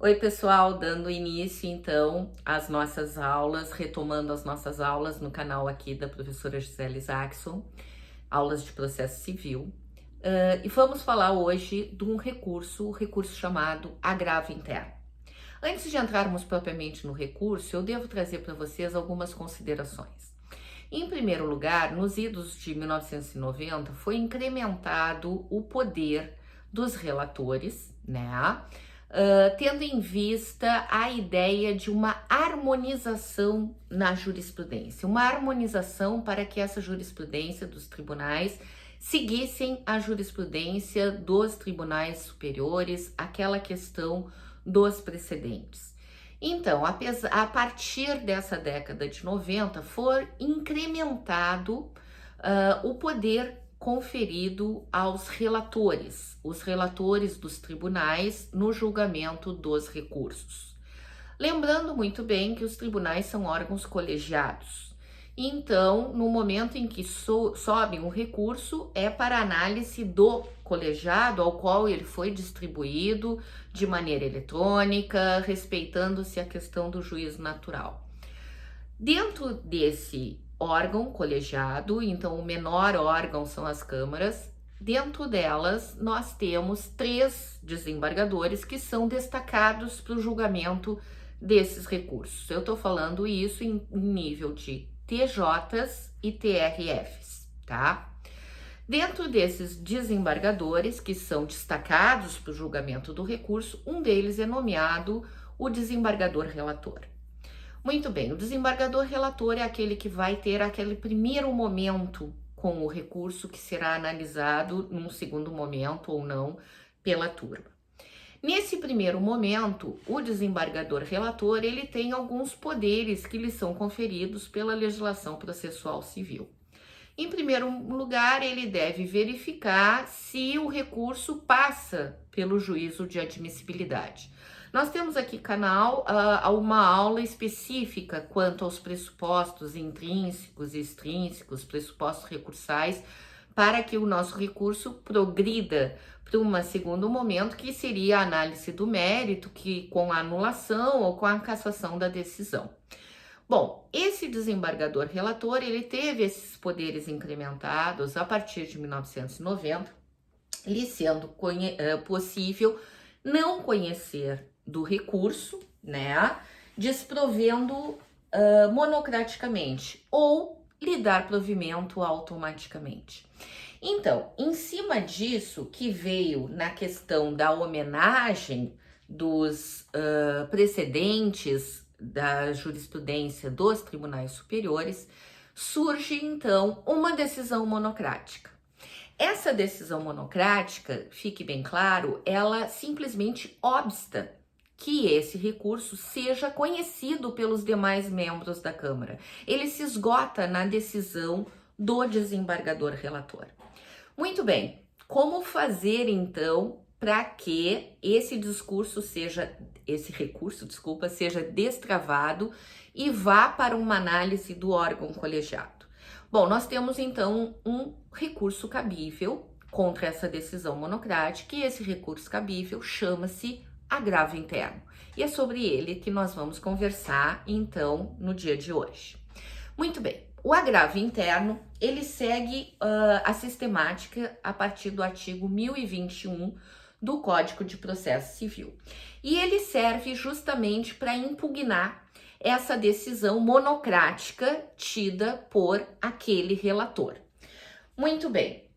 Oi, pessoal, dando início então às nossas aulas, retomando as nossas aulas no canal aqui da professora Gisele Isaacson, aulas de processo civil. E vamos falar hoje de um recurso, o recurso chamado agravo interno. Antes de entrarmos propriamente no recurso, eu devo trazer para vocês algumas considerações. Em primeiro lugar, nos idos de 1990 foi incrementado o poder dos relatores, né? Tendo em vista a ideia de uma harmonização na jurisprudência, uma harmonização para que essa jurisprudência dos tribunais seguissem a jurisprudência dos tribunais superiores, aquela questão dos precedentes. Então, a partir dessa década de 90, foi incrementado o poder conferido aos relatores, os relatores dos tribunais no julgamento dos recursos. Lembrando muito bem que os tribunais são órgãos colegiados. Então, no momento em que sobe um recurso, é para análise do colegiado ao qual ele foi distribuído de maneira eletrônica, respeitando-se a questão do juízo natural. Dentro desse órgão colegiado, então o menor órgão são as câmaras, dentro delas nós temos 3 desembargadores que são destacados para o julgamento desses recursos. Eu estou falando isso em nível de TJs e TRFs, tá? Dentro desses desembargadores que são destacados para o julgamento do recurso, um deles é nomeado o desembargador relator. Muito bem, o desembargador relator é aquele que vai ter aquele primeiro momento com o recurso que será analisado num segundo momento ou não pela turma. Nesse primeiro momento, o desembargador relator, ele tem alguns poderes que lhe são conferidos pela legislação processual civil. Em primeiro lugar, ele deve verificar se o recurso passa pelo juízo de admissibilidade. Nós temos aqui canal uma aula específica quanto aos pressupostos intrínsecos e extrínsecos, pressupostos recursais, para que o nosso recurso progrida para um segundo momento, que seria a análise do mérito, que com a anulação ou com a cassação da decisão. Bom, esse desembargador relator, ele teve esses poderes incrementados a partir de 1990, lhe sendo possível não conhecer do recurso, né, desprovendo monocraticamente ou lhe dar provimento automaticamente. Então, em cima disso que veio na questão da homenagem dos precedentes da jurisprudência dos tribunais superiores, surge então uma decisão monocrática. Essa decisão monocrática, fique bem claro, ela simplesmente obsta que esse recurso seja conhecido pelos demais membros da Câmara. Ele se esgota na decisão do desembargador relator. Muito bem, como fazer então para que esse recurso seja destravado e vá para uma análise do órgão colegiado? Bom, nós temos então um recurso cabível contra essa decisão monocrática e esse recurso cabível chama-se agravo interno. E é sobre ele que nós vamos conversar então no dia de hoje. Muito bem. O agravo interno, ele segue a sistemática a partir do artigo 1021 do Código de Processo Civil. E ele serve justamente para impugnar essa decisão monocrática tida por aquele relator. Muito bem,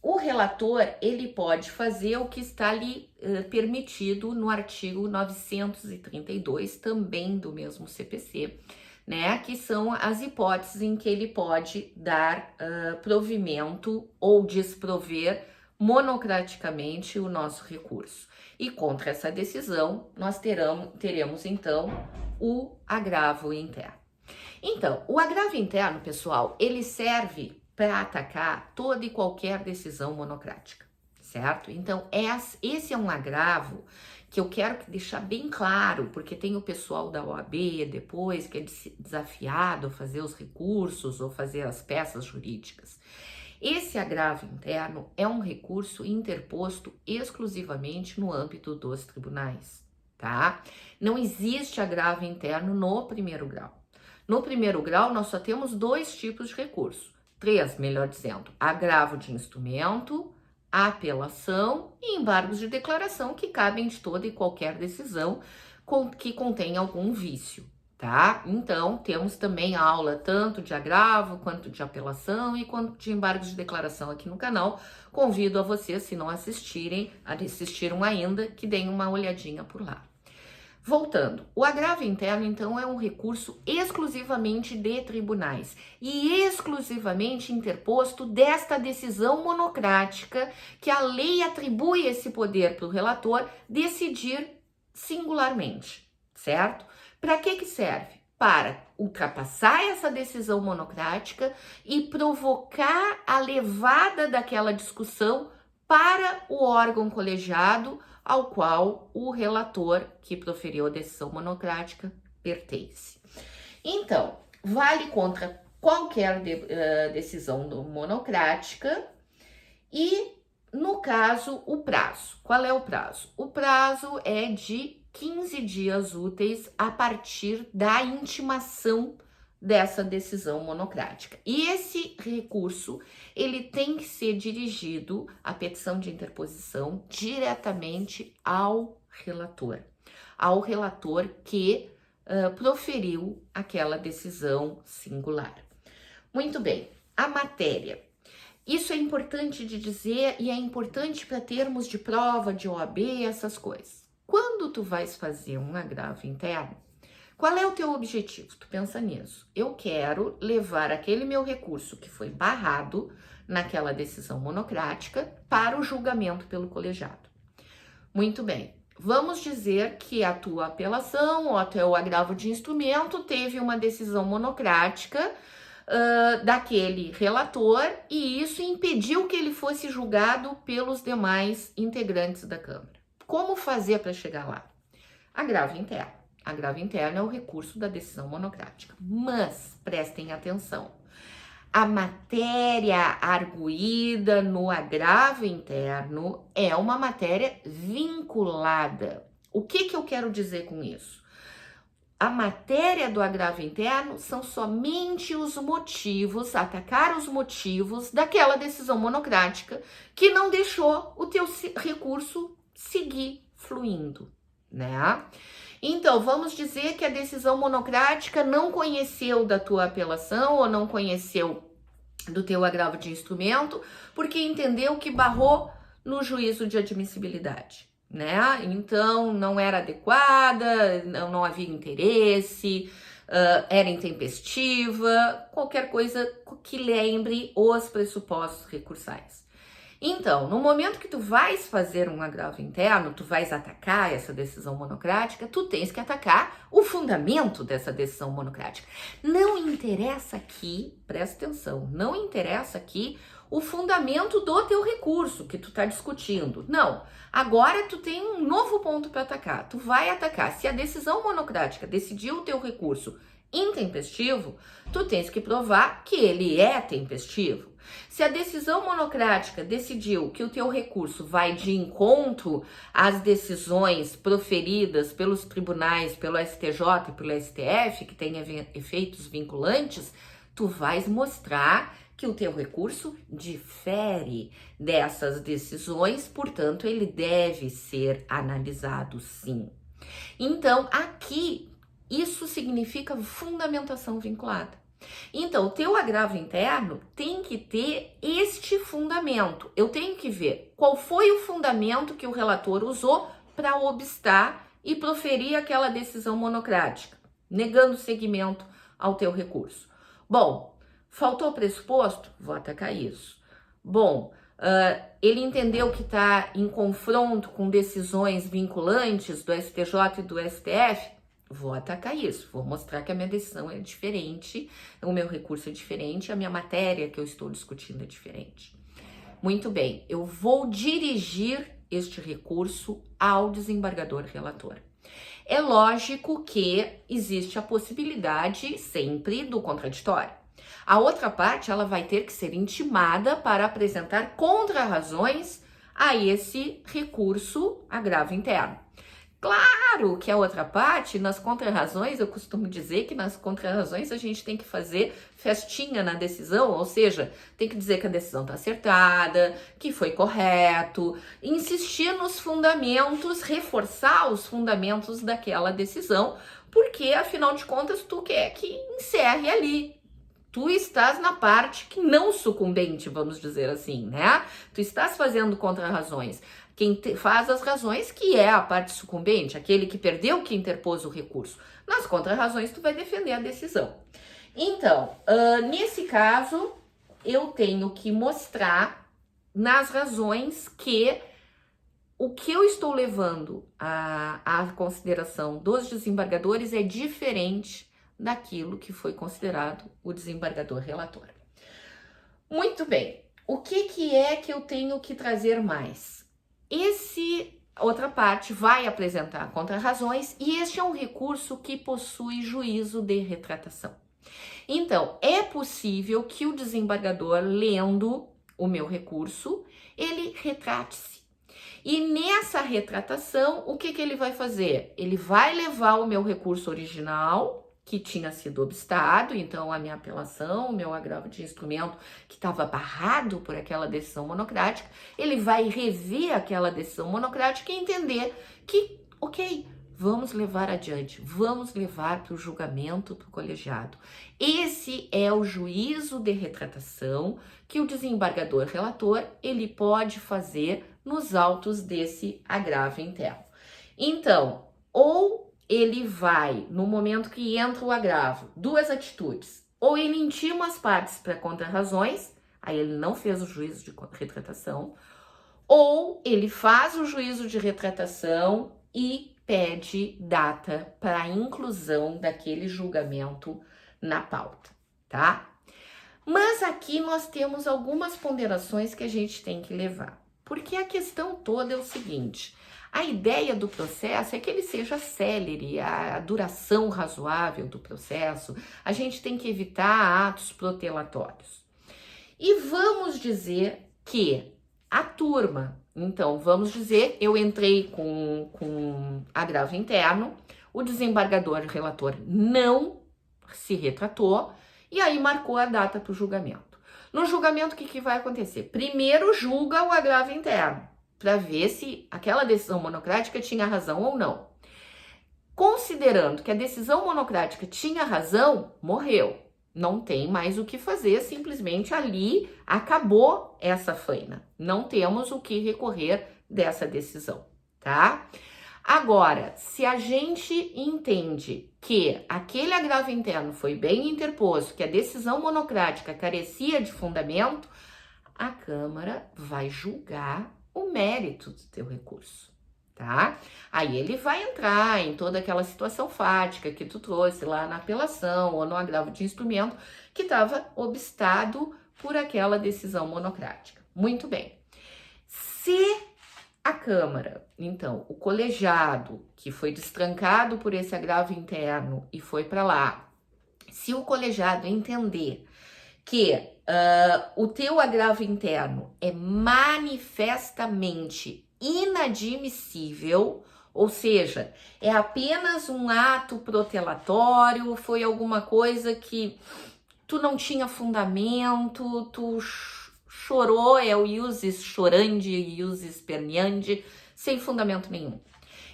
o relator, ele pode fazer o que está ali permitido no artigo 932, também do mesmo CPC, né, que são as hipóteses em que ele pode dar provimento ou desprover monocraticamente o nosso recurso. E contra essa decisão, nós teremos então o agravo interno. Então, o agravo interno, pessoal, ele serve para atacar toda e qualquer decisão monocrática, certo? Então, esse é um agravo que eu quero deixar bem claro, porque tem o pessoal da OAB depois que é desafiado a fazer os recursos ou fazer as peças jurídicas. Esse agravo interno é um recurso interposto exclusivamente no âmbito dos tribunais, tá? Não existe agravo interno no primeiro grau. No primeiro grau, nós só temos 2 tipos de recurso. 3, melhor dizendo, agravo de instrumento, apelação e embargos de declaração que cabem de toda e qualquer decisão que contém algum vício, tá? Então, temos também aula tanto de agravo, quanto de apelação e quanto de embargos de declaração aqui no canal. Convido a vocês, se não assistiram ainda, que deem uma olhadinha por lá. Voltando, o agravo interno, então, é um recurso exclusivamente de tribunais e exclusivamente interposto desta decisão monocrática que a lei atribui esse poder para o relator decidir singularmente, certo? Para que serve? Para ultrapassar essa decisão monocrática e provocar a levada daquela discussão para o órgão colegiado ao qual o relator que proferiu a decisão monocrática pertence. Então, vale contra qualquer decisão monocrática e, no caso, o prazo. Qual é o prazo? O prazo é de 15 dias úteis a partir da intimação dessa decisão monocrática. E esse recurso, ele tem que ser dirigido, a petição de interposição, diretamente ao relator que proferiu aquela decisão singular. Muito bem, a matéria. Isso é importante de dizer e é importante para termos de prova, de OAB, essas coisas. Quando tu vais fazer um agravo interno, qual é o teu objetivo? Tu pensa nisso. Eu quero levar aquele meu recurso que foi barrado naquela decisão monocrática para o julgamento pelo colegiado. Muito bem. Vamos dizer que a tua apelação ou até o agravo de instrumento teve uma decisão monocrática daquele relator e isso impediu que ele fosse julgado pelos demais integrantes da Câmara. Como fazer para chegar lá? Agravo interno. Agravo interno é o recurso da decisão monocrática. Mas, prestem atenção, a matéria arguída no agravo interno é uma matéria vinculada. O que eu quero dizer com isso? A matéria do agravo interno são somente os motivos, atacar os motivos daquela decisão monocrática que não deixou o teu recurso seguir fluindo, né? Então, vamos dizer que a decisão monocrática não conheceu da tua apelação ou não conheceu do teu agravo de instrumento, porque entendeu que barrou no juízo de admissibilidade, né? Então, não era adequada, não havia interesse, era intempestiva, qualquer coisa que lembre os pressupostos recursais. Então, no momento que tu vais fazer um agravo interno, tu vais atacar essa decisão monocrática, tu tens que atacar o fundamento dessa decisão monocrática. Não interessa aqui, presta atenção, não interessa aqui o fundamento do teu recurso que tu tá discutindo. Não, agora tu tem um novo ponto para atacar. Tu vai atacar. Se a decisão monocrática decidiu o teu recurso intempestivo, tu tens que provar que ele é tempestivo. Se a decisão monocrática decidiu que o teu recurso vai de encontro às decisões proferidas pelos tribunais, pelo STJ e pelo STF, que tem efeitos vinculantes, tu vais mostrar que o teu recurso difere dessas decisões, portanto, ele deve ser analisado sim. Então, aqui, isso significa fundamentação vinculada. Então, o teu agravo interno tem que ter este fundamento. Eu tenho que ver qual foi o fundamento que o relator usou para obstar e proferir aquela decisão monocrática, negando seguimento ao teu recurso. Bom, faltou pressuposto? Vou atacar isso. Bom, ele entendeu que está em confronto com decisões vinculantes do STJ e do STF? Vou atacar isso, vou mostrar que a minha decisão é diferente, o meu recurso é diferente, a minha matéria que eu estou discutindo é diferente. Muito bem, eu vou dirigir este recurso ao desembargador relator. É lógico que existe a possibilidade sempre do contraditório. A outra parte, ela vai ter que ser intimada para apresentar contrarrazões a esse recurso agravo interno. Claro que a outra parte, nas contrarrazões, eu costumo dizer que nas contrarrazões a gente tem que fazer festinha na decisão, ou seja, tem que dizer que a decisão está acertada, que foi correto, insistir nos fundamentos, reforçar os fundamentos daquela decisão, porque afinal de contas tu quer que encerre ali. Tu estás na parte que não sucumbente, vamos dizer assim, né? Tu estás fazendo contrarrazões. Quem faz as razões, que é a parte sucumbente, aquele que perdeu, que interpôs o recurso. Nas contrarrazões, tu vai defender a decisão. Então, nesse caso, eu tenho que mostrar nas razões que o que eu estou levando à consideração dos desembargadores é diferente daquilo que foi considerado o desembargador relator. Muito bem, o que é que eu tenho que trazer mais? Outra parte vai apresentar contrarrazões e este é um recurso que possui juízo de retratação. Então, é possível que o desembargador, lendo o meu recurso, ele retrate-se. E nessa retratação, o que ele vai fazer? Ele vai levar o meu recurso original, que tinha sido obstado, então a minha apelação, o meu agravo de instrumento que estava barrado por aquela decisão monocrática, ele vai rever aquela decisão monocrática e entender que, ok, vamos levar adiante, vamos levar para o julgamento do colegiado. Esse é o juízo de retratação que o desembargador relator, ele pode fazer nos autos desse agravo interno. Então, ou ele vai, no momento que entra o agravo, duas atitudes. Ou ele intima as partes para contrarrazões, aí ele não fez o juízo de retratação, ou ele faz o juízo de retratação e pede data para a inclusão daquele julgamento na pauta, tá? Mas aqui nós temos algumas ponderações que a gente tem que levar, porque a questão toda é o seguinte: a ideia do processo é que ele seja célere, a duração razoável do processo, a gente tem que evitar atos protelatórios. E vamos dizer que a turma, então vamos dizer, eu entrei com agravo interno, o desembargador relator não se retratou e aí marcou a data para o julgamento. No julgamento, o que vai acontecer? Primeiro julga o agravo interno, para ver se aquela decisão monocrática tinha razão ou não. Considerando que a decisão monocrática tinha razão, morreu. Não tem mais o que fazer, simplesmente ali acabou essa faina. Não temos o que recorrer dessa decisão, tá? Agora, se a gente entende que aquele agravo interno foi bem interposto, que a decisão monocrática carecia de fundamento, a Câmara vai julgar o mérito do teu recurso, tá? Aí ele vai entrar em toda aquela situação fática que tu trouxe lá na apelação ou no agravo de instrumento que estava obstado por aquela decisão monocrática. Muito bem. Se a Câmara, então, o colegiado que foi destrancado por esse agravo interno e foi para lá, se o colegiado entender que o teu agravo interno é manifestamente inadmissível, ou seja, é apenas um ato protelatório, foi alguma coisa que tu não tinha fundamento, tu chorou, é o iusis chorandi, iusis perniandi, sem fundamento nenhum.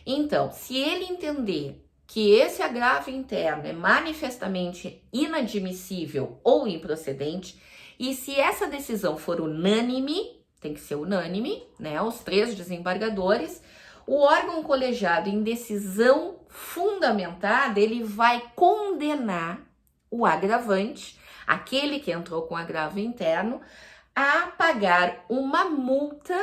Então, se ele entender que esse agravo interno é manifestamente inadmissível ou improcedente, e se essa decisão for unânime, tem que ser unânime, né? Os 3 desembargadores, o órgão colegiado em decisão fundamentada, ele vai condenar o agravante, aquele que entrou com agravo interno, a pagar uma multa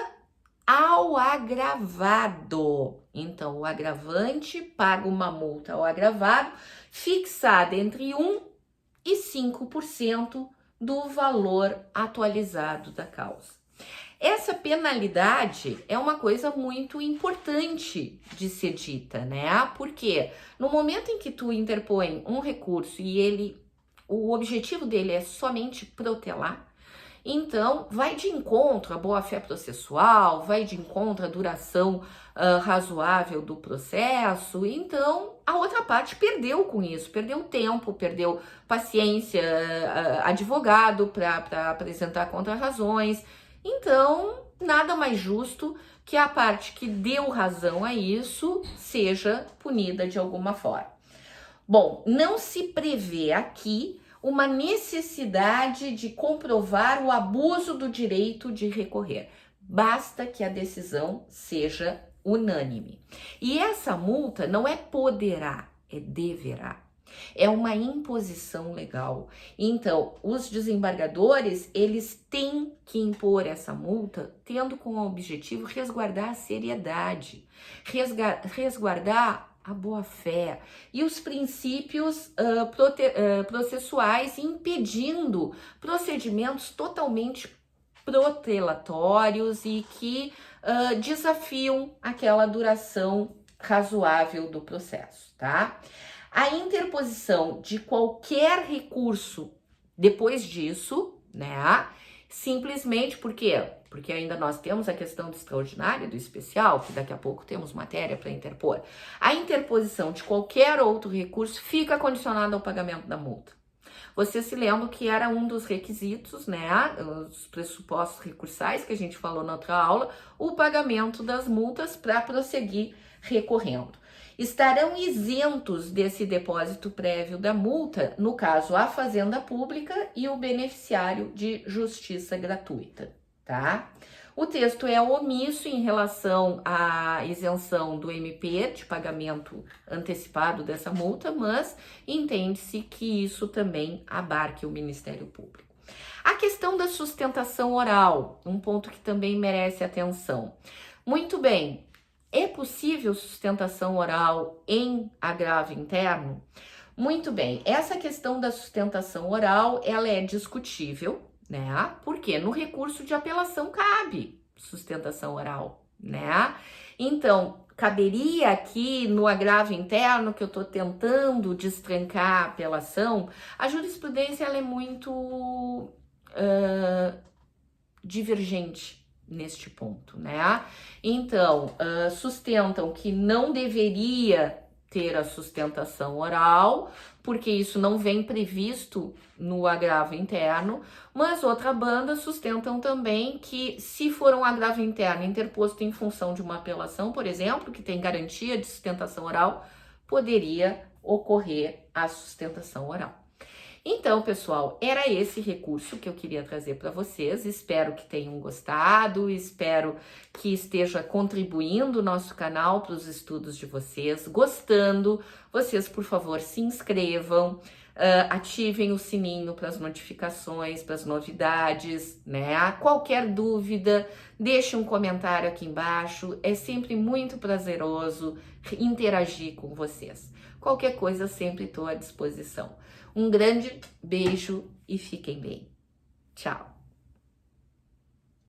ao agravado. Então, o agravante paga uma multa ao agravado fixada entre 1% e 5% do valor atualizado da causa. Essa penalidade é uma coisa muito importante de ser dita, né? Porque no momento em que tu interpõe um recurso e ele o objetivo dele é somente protelar. Então, vai de encontro à boa-fé processual, vai de encontro à duração razoável do processo. Então, a outra parte perdeu com isso, perdeu tempo, perdeu paciência, advogado para apresentar contra-razões. Então, nada mais justo que a parte que deu razão a isso seja punida de alguma forma. Bom, não se prevê aqui uma necessidade de comprovar o abuso do direito de recorrer. Basta que a decisão seja unânime. E essa multa não é poderá, é deverá. É uma imposição legal. Então, os desembargadores, eles têm que impor essa multa, tendo como objetivo resguardar a seriedade, resguardar a boa-fé e os princípios processuais, impedindo procedimentos totalmente protelatórios e que desafiam aquela duração razoável do processo, tá? A interposição de qualquer recurso depois disso, né? Simplesmente porque ainda nós temos a questão do extraordinário e do especial, que daqui a pouco temos matéria para interpor. A interposição de qualquer outro recurso fica condicionada ao pagamento da multa. Você se lembra que era um dos requisitos, né? Os pressupostos recursais que a gente falou na outra aula, o pagamento das multas para prosseguir recorrendo. Estarão isentos desse depósito prévio da multa, no caso, a Fazenda Pública e o beneficiário de justiça gratuita, tá? O texto é omisso em relação à isenção do MP de pagamento antecipado dessa multa, mas entende-se que isso também abarque o Ministério Público. A questão da sustentação oral, um ponto que também merece atenção. Muito bem. É possível sustentação oral em agravo interno? Muito bem, essa questão da sustentação oral, ela é discutível, né? Porque no recurso de apelação cabe sustentação oral, né? Então, caberia aqui no agravo interno, que eu tô tentando destrancar a apelação, a jurisprudência, ela é muito divergente neste ponto, né? Então, sustentam que não deveria ter a sustentação oral, porque isso não vem previsto no agravo interno, mas outra banda sustentam também que se for um agravo interno interposto em função de uma apelação, por exemplo, que tem garantia de sustentação oral, poderia ocorrer a sustentação oral. Então, pessoal, era esse recurso que eu queria trazer para vocês. Espero que tenham gostado, espero que esteja contribuindo o nosso canal para os estudos de vocês. Gostando, vocês, por favor, se inscrevam, ativem o sininho para as notificações, para as novidades, né? Qualquer dúvida, deixe um comentário aqui embaixo. É sempre muito prazeroso interagir com vocês. Qualquer coisa, sempre estou à disposição. Um grande beijo e fiquem bem. Tchau!